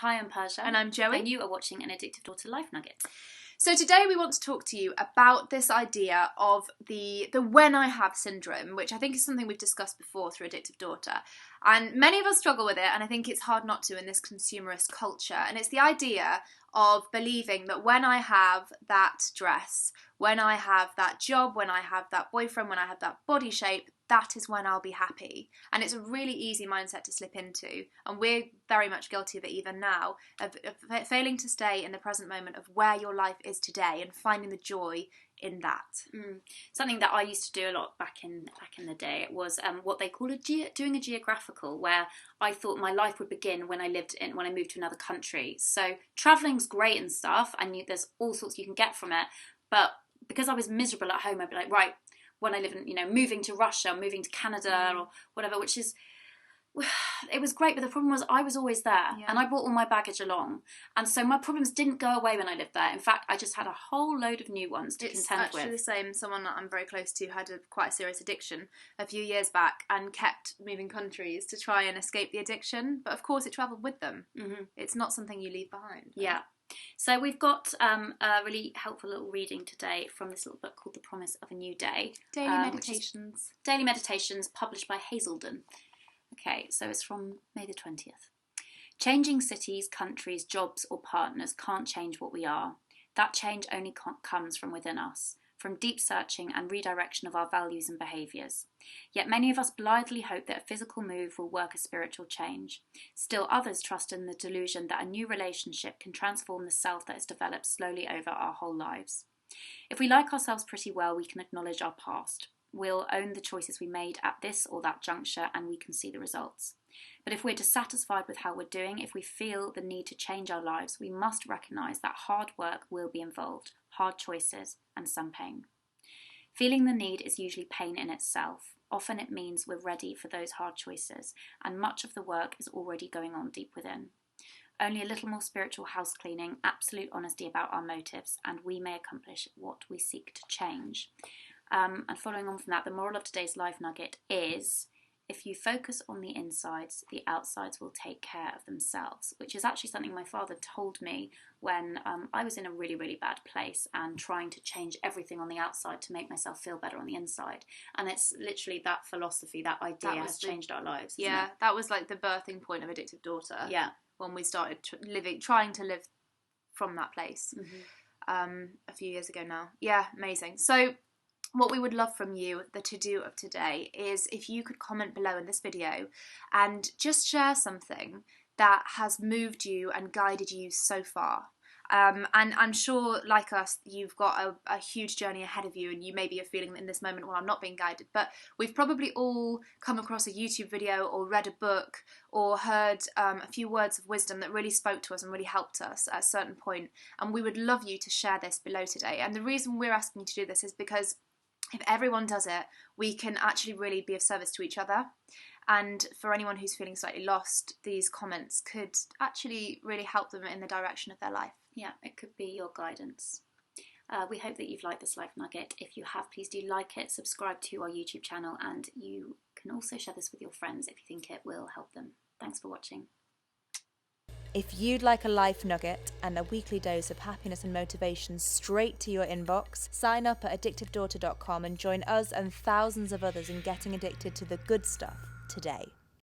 Hi, I'm Persia. And I'm Joey. And you are watching an Addictive Daughter Life Nugget. So today we want to talk to you about this idea of the when I have syndrome, which I think is something we've discussed before through Addictive Daughter. And many of us struggle with it, and I think it's hard not to in this consumerist culture. And it's the idea of believing that when I have that dress, when I have that job, when I have that boyfriend, when I have that body shape, that is when I'll be happy. And it's a really easy mindset to slip into. And we're very much guilty of it even now, of failing to stay in the present moment of where your life is today and finding the joy in that. Something that I used to do a lot back in the day was what they call doing a geographical, where I thought my life would begin when I moved to another country. So travelling's great and stuff, and there's all sorts you can get from it. But because I was miserable at home, I'd be like, right, when I live in, moving to Russia, moving to Canada or whatever, which is, it was great, but the problem was I was always there and I brought all my baggage along. And so my problems didn't go away when I lived there. In fact, I just had a whole load of new ones to contend with. It's actually the same. Someone that I'm very close to had quite a serious addiction a few years back and kept moving countries to try and escape the addiction. But of course it travelled with them. Mm-hmm. It's not something you leave behind. Right? Yeah. So we've got a really helpful little reading today from this little book called The Promise of a New Day. Daily Meditations. Daily Meditations, published by Hazelden. Okay, so it's from May the 20th. Changing cities, countries, jobs or partners can't change what we are. That change only comes from within us, from deep searching and redirection of our values and behaviours. Yet many of us blithely hope that a physical move will work a spiritual change. Still others trust in the delusion that a new relationship can transform the self that has developed slowly over our whole lives. If we like ourselves pretty well, we can acknowledge our past. We'll own the choices we made at this or that juncture and we can see the results. But if we're dissatisfied with how we're doing, if we feel the need to change our lives, we must recognise that hard work will be involved, hard choices and some pain. Feeling the need is usually pain in itself. Often it means we're ready for those hard choices and much of the work is already going on deep within. Only a little more spiritual house cleaning, absolute honesty about our motives, and we may accomplish what we seek to change. And following on from that, the moral of today's life nugget is, if you focus on the insides, the outsides will take care of themselves, which is actually something my father told me when I was in a really, really bad place and trying to change everything on the outside to make myself feel better on the inside. And it's literally that philosophy, that idea has changed our lives. Yeah, that was like the birthing point of Addictive Daughter. Yeah. When we started trying to live from that place a few years ago now. Yeah, amazing. So what we would love from you, the to-do of today, is if you could comment below in this video and just share something that has moved you and guided you so far. And I'm sure, like us, you've got a huge journey ahead of you and you maybe are feeling in this moment, well, I'm not being guided, but we've probably all come across a YouTube video or read a book or heard a few words of wisdom that really spoke to us and really helped us at a certain point. And we would love you to share this below today. And the reason we're asking you to do this is because if everyone does it, we can actually really be of service to each other. And for anyone who's feeling slightly lost, these comments could actually really help them in the direction of their life. Yeah, it could be your guidance. We hope that you've liked this life nugget. If you have, please do like it, subscribe to our YouTube channel, and you can also share this with your friends if you think it will help them. Thanks for watching. If you'd like a life nugget and a weekly dose of happiness and motivation straight to your inbox, sign up at addictivedaughter.com and join us and thousands of others in getting addicted to the good stuff today.